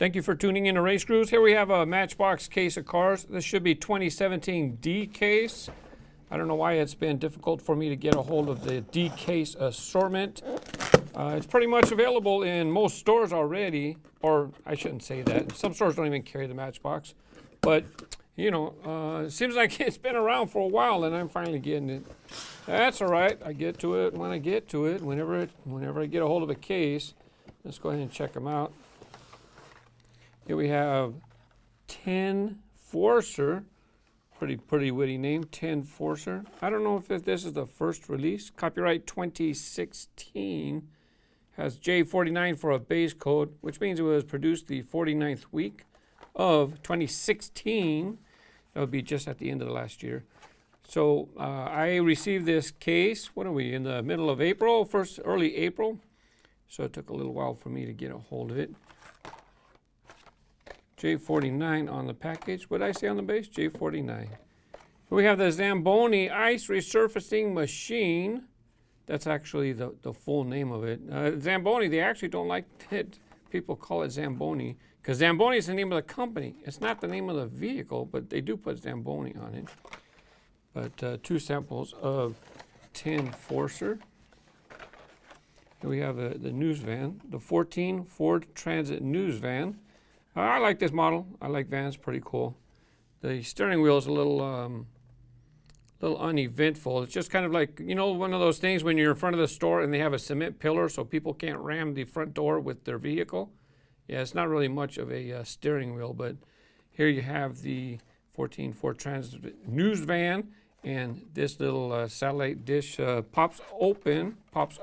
Thank you for tuning in to RaceGrooves. Here we have a Matchbox case of cars. This should be 2017 D case. I don't know why it's been difficult for me to get a hold of the D case assortment. It's pretty much available in most stores already, or I shouldn't say that. Some stores don't even carry the Matchbox. But, you know, it seems like it's been around for a while and I'm finally getting it. That's all right. I get to it when I get to it. Whenever I get a hold of a case, let's go ahead and check them out. Here we have Tinforcer, pretty witty name, Tinforcer. I don't know if this is the first release. Copyright 2016, has J49 for a base code, which means it was produced the 49th week of 2016. That would be just at the end of the last year. So I received this case, what are we, in the middle of April, early April. So it took a little while for me to get a hold of it. J49 on the package. What did I say on the base? J49. We have the Zamboni ice resurfacing machine. That's actually the full name of it. Zamboni, they actually don't like it. People call it Zamboni because Zamboni is the name of the company. It's not the name of the vehicle, but they do put Zamboni on it. But two samples of Tinforcer. Here we have the news van, the 14 Ford Transit news van. I like this model. I like vans, pretty cool. The steering wheel is a little uneventful. It's just kind of like, you know, one of those things when you're in front of the store and they have a cement pillar so people can't ram the front door with their vehicle. Yeah, it's not really much of a steering wheel, but here you have the 14 Ford Transit news van, and this little satellite dish pops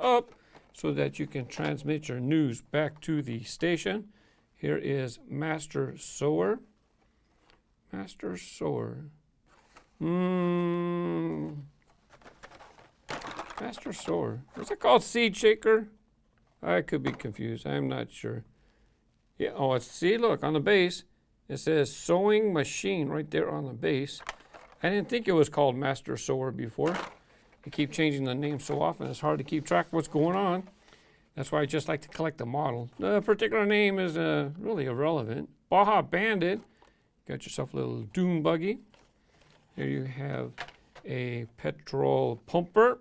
up so that you can transmit your news back to the station. Here is Master Sower. Master Sower. Master Sower. Is it called Seed Shaker? I could be confused. I'm not sure. Yeah. Oh, see, look, on the base, it says sewing machine right there on the base. I didn't think it was called Master Sower before. They keep changing the name so often, it's hard to keep track of what's going on. That's why I just like to collect the model. The particular name is really irrelevant. Baja Bandit. Got yourself a little dune buggy. Here you have a petrol pumper.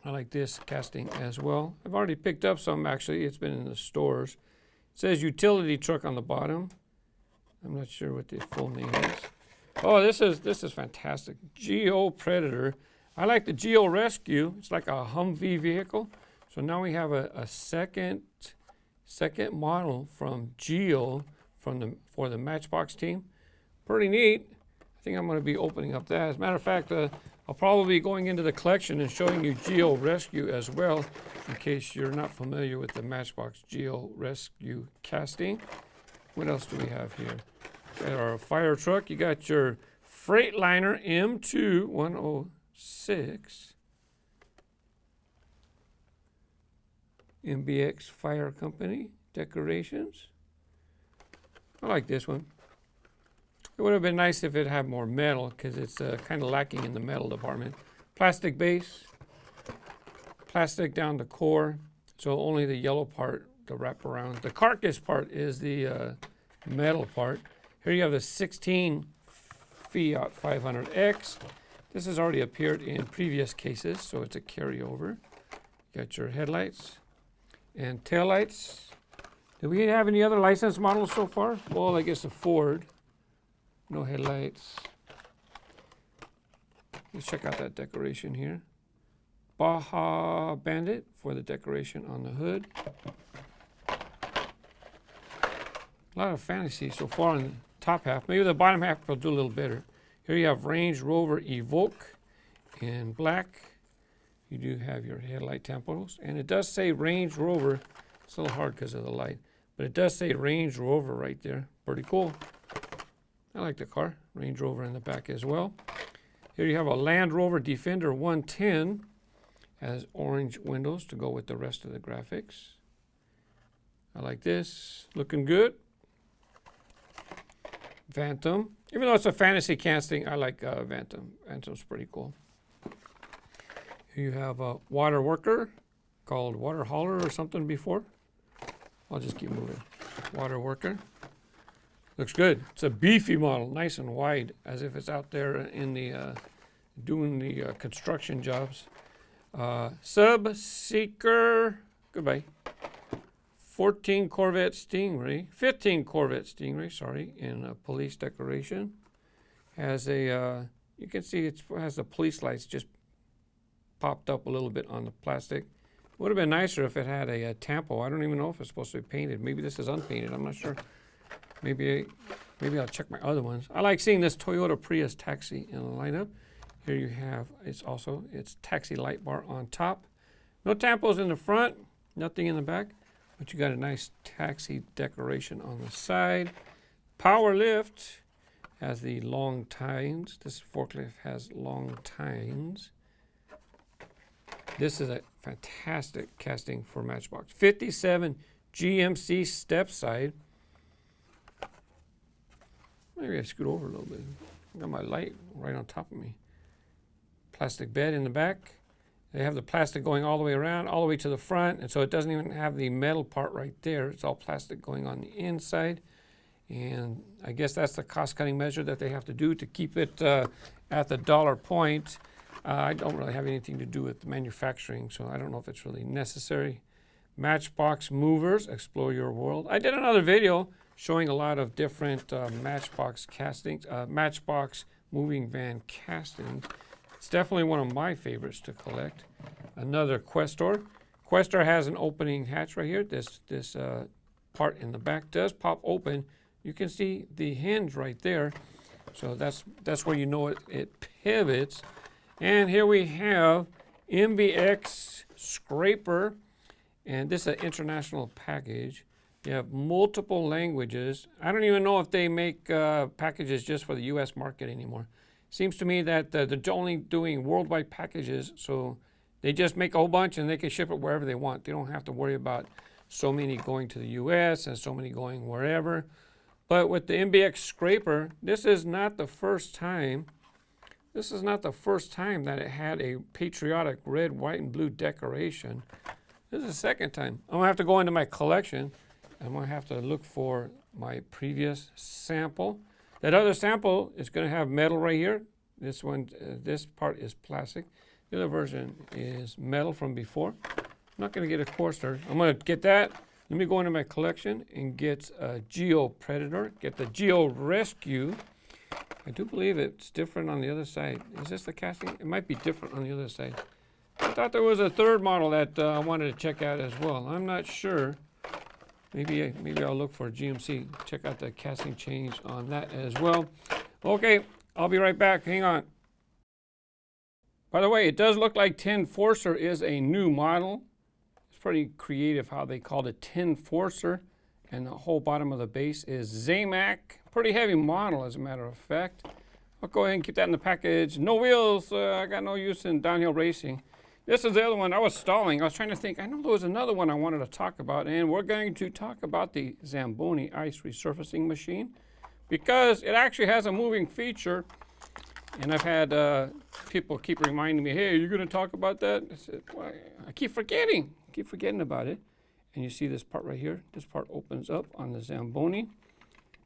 I like this casting as well. I've already picked up some, actually. It's been in the stores. It says utility truck on the bottom. I'm not sure what the full name is. Oh, this is fantastic. GHE-O Predator. I like the GHE-O Rescue. It's like a Humvee vehicle. So now we have a second model from GHE-O for the Matchbox team. Pretty neat. I think I'm going to be opening up that. As a matter of fact, I'll probably be going into the collection and showing you GHE-O Rescue as well, in case you're not familiar with the Matchbox GHE-O Rescue casting. What else do we have here? Got our fire truck. You got your Freightliner M2-106. MBX Fire Company decorations. I like this one. It would have been nice if it had more metal because it's kind of lacking in the metal department. Plastic base, plastic down the core, so only the yellow part to wrap around. The carcass part is the metal part. Here you have the 16 Fiat 500X. This has already appeared in previous cases, so it's a carryover. Got your headlights and taillights. Do we have any other licensed models so far? Well, I guess a Ford. No headlights. Let's check out that decoration here. Baja Bandit for the decoration on the hood. A lot of fantasy so far in the top half. Maybe the bottom half will do a little better. Here you have Range Rover Evoque in black. You do have your headlight temples, and it does say Range Rover. It's a little hard because of the light, but it does say Range Rover right there. Pretty cool. I like the car. Range Rover in the back as well. Here you have a Land Rover Defender 110. Has orange windows to go with the rest of the graphics. I like this. Looking good. Phantom. Even though it's a fantasy casting, I like Phantom. Phantom's pretty cool. Here you have a water worker called Water Hauler or something before. I'll just keep moving. water worker. Looks good. It's a beefy model, nice and wide, as if it's out there in the doing the construction jobs. Subseeker, goodbye. 15 Corvette Stingray, sorry, in police decoration. Has a, you can see it has the police lights just popped up a little bit on the plastic. Would have been nicer if it had a tampo. I don't even know if it's supposed to be painted. Maybe this is unpainted, I'm not sure. Maybe I'll check my other ones. I like seeing this Toyota Prius taxi in the lineup. Here you have, it's taxi light bar on top. No tampos in the front, nothing in the back, but you got a nice taxi decoration on the side. Power lift has the long tines. This forklift has long tines. This is a fantastic casting for Matchbox. 57 GMC Stepside. Maybe I scoot over a little bit. I got my light right on top of me. Plastic bed in the back. They have the plastic going all the way around, all the way to the front, and so it doesn't even have the metal part right there. It's all plastic going on the inside. And I guess that's the cost-cutting measure that they have to do to keep it at the dollar point. I don't really have anything to do with manufacturing, so I don't know if it's really necessary. Matchbox movers, explore your world. I did another video showing a lot of different Matchbox castings, Matchbox moving van castings. It's definitely one of my favorites to collect. Another Questor. Questor has an opening hatch right here. This part in the back does pop open. You can see the hinge right there. So that's where you know it pivots. And here we have Mbx Scraper. And this is an international package. You have multiple languages. I don't even know if they make packages just for the US market anymore. Seems to me that they're only doing worldwide packages, so they just make a whole bunch and they can ship it wherever they want. They don't have to worry about so many going to the US and so many going wherever. But with the Mbx Scraper, this is not the first time. This is not the first time that it had a patriotic red, white, and blue decoration. This is the second time. I'm gonna have to go into my collection. I'm gonna have to look for my previous sample. That other sample is gonna have metal right here. This one, this part is plastic. The other version is metal from before. I'm not gonna get a Questor. I'm gonna get that. Let me go into my collection and get a GHE-O Predator, get the GHE-O Rescue. I do believe it's different on the other side. Is this the casting? It might be different on the other side. I thought there was a third model that I wanted to check out as well. I'm not sure. Maybe I'll look for GMC. Check out the casting change on that as well. Okay, I'll be right back. Hang on. By the way, it does look like Tinforcer is a new model. It's pretty creative how they called it Tinforcer. And the whole bottom of the base is Zamboni. Pretty heavy model, as a matter of fact. I'll go ahead and keep that in the package. No wheels. I got no use in downhill racing. This is the other one. I was stalling. I was trying to think. I know there was another one I wanted to talk about, and we're going to talk about the Zamboni ice resurfacing machine because it actually has a moving feature. And I've had people keep reminding me, "Hey, you're going to talk about that?" I said, "Well, I keep forgetting. About it." And you see this part right here. This part opens up on the Zamboni.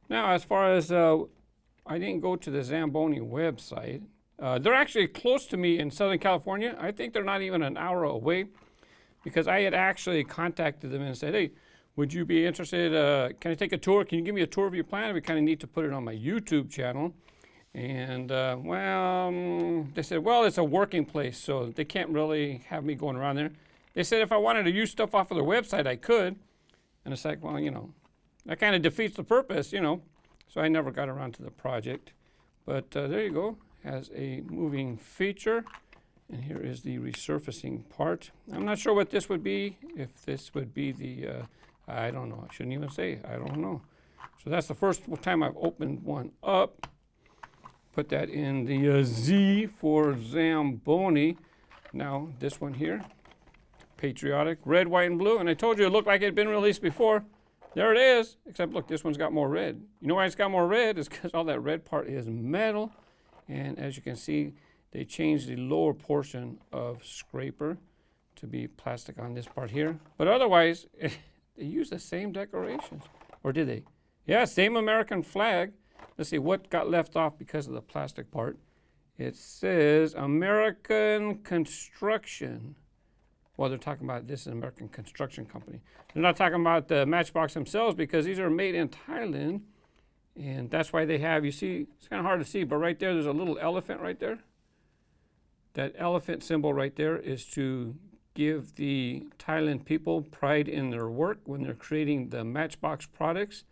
Now, as far as I didn't go to the Zamboni website. They're actually close to me in Southern California. I think they're not even an hour away because I had actually contacted them and said, "Hey, would you be interested? Can I take a tour? Can you give me a tour of your plant? We kind of need to put it on my YouTube channel." And they said, "Well, it's a working place, so they can't really have me going around there." They said if I wanted to use stuff off of their website, I could. And it's like, well, you know, that kind of defeats the purpose, you know. So I never got around to the project. But there you go. Has a moving feature, and here is the resurfacing part. I'm not sure what this would be, if this would be the, I don't know, I shouldn't even say, I don't know. So that's the first time I've opened one up. Put that in the Z for Zamboni. Now this one here, patriotic, red, white, and blue, and I told you it looked like it had been released before. There it is, except look, this one's got more red. You know why it's got more red? It's because all that red part is metal. And as you can see, they changed the lower portion of Scraper to be plastic on this part here. But otherwise, they use the same decorations. Or did they? Yeah, same American flag. Let's see what got left off because of the plastic part. It says American Construction. Well, they're talking about this is an American construction company. They're not talking about the Matchbox themselves because these are made in Thailand. And that's why they have, you see, it's kind of hard to see, but right there's a little elephant right there. That elephant symbol right there is to give the Thailand people pride in their work when they're creating the Matchbox products.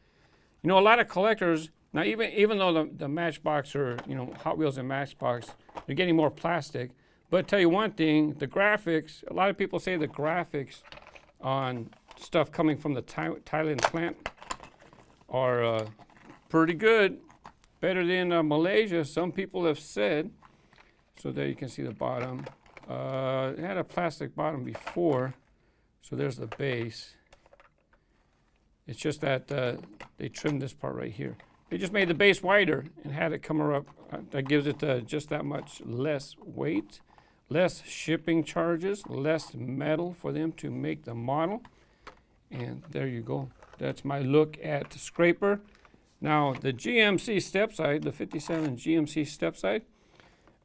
You know, a lot of collectors, now even though the Matchbox are, you know, Hot Wheels and Matchbox, they're getting more plastic. But tell you one thing, the graphics, a lot of people say the graphics on stuff coming from the Thailand plant are pretty good, better than Malaysia, some people have said. So there you can see the bottom. It had a plastic bottom before, so there's the base. It's just that they trimmed this part right here. They just made the base wider and had it come up. That gives it just that much less weight, less shipping charges, less metal for them to make the model. And there you go. That's my look at the Scraper. Now, the GMC Stepside, the 57 GMC Stepside,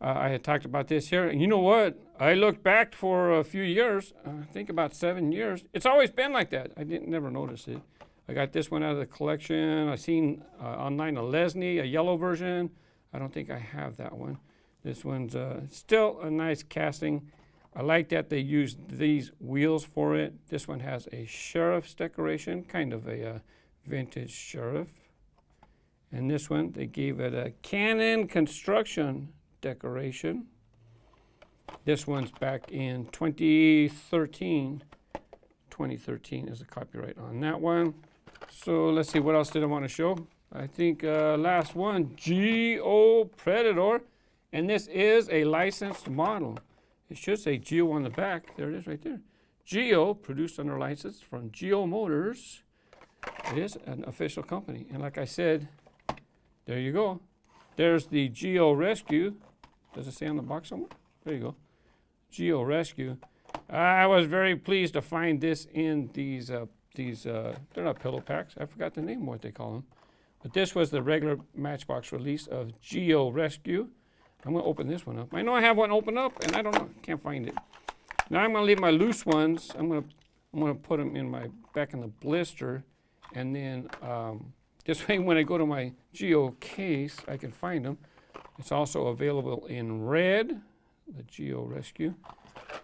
I had talked about this here. And you know what? I looked back for a few years, I think about 7 years. It's always been like that. I never noticed it. I got this one out of the collection. I seen online a Lesney, a yellow version. I don't think I have that one. This one's still a nice casting. I like that they used these wheels for it. This one has a sheriff's decoration, kind of a vintage sheriff. And this one, they gave it a Canon construction decoration. This one's back in 2013. 2013 is the copyright on that one. So let's see, what else did I want to show? I think last one, GHE-O Predator. And this is a licensed model. It should say GHE-O on the back. There it is right there. GHE-O, produced under license from GHE-O Motors. It is an official company. And like I said, there you go. There's the GHE-O Rescue. Does it say on the box somewhere? There you go. GHE-O Rescue. I was very pleased to find this in these they're not pillow packs. I forgot the name of what they call them. But this was the regular Matchbox release of GHE-O Rescue. I'm going to open this one up. I know I have one open up, and I don't know. Can't find it. Now I'm going to leave my loose ones. I'm going to put them in my back in the blister, and then this way when I go to my GHE-O case, I can find them. It's also available in red, the GHE-O Rescue.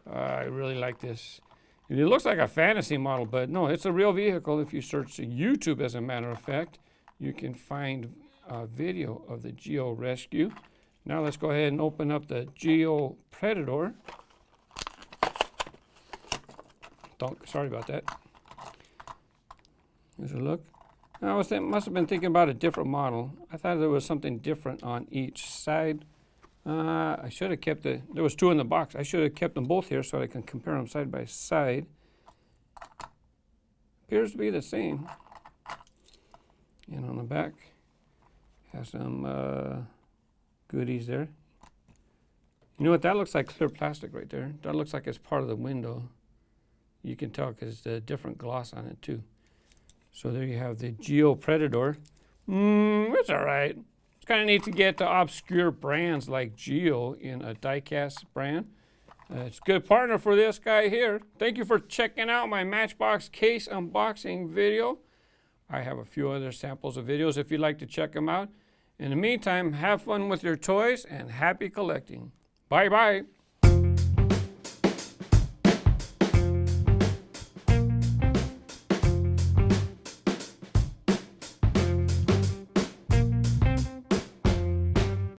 I really like this. It looks like a fantasy model, but no, it's a real vehicle. If you search YouTube, as a matter of fact, you can find a video of the GHE-O Rescue. Now let's go ahead and open up the GHE-O Predator. Sorry about that. Here's a look. I must have been thinking about a different model. I thought there was something different on each side. I should have kept there was two in the box. I should have kept them both here so I can compare them side by side. Appears to be the same. And on the back, has some goodies there. You know what? That looks like clear plastic right there. That looks like it's part of the window. You can tell because there's a different gloss on it too. So there you have the GHE-O Predator. It's all right. It's kind of neat to get the obscure brands like GHE-O in a diecast brand. It's a good partner for this guy here. Thank you for checking out my Matchbox case unboxing video. I have a few other samples of videos if you'd like to check them out. In the meantime, have fun with your toys and happy collecting. Bye-bye.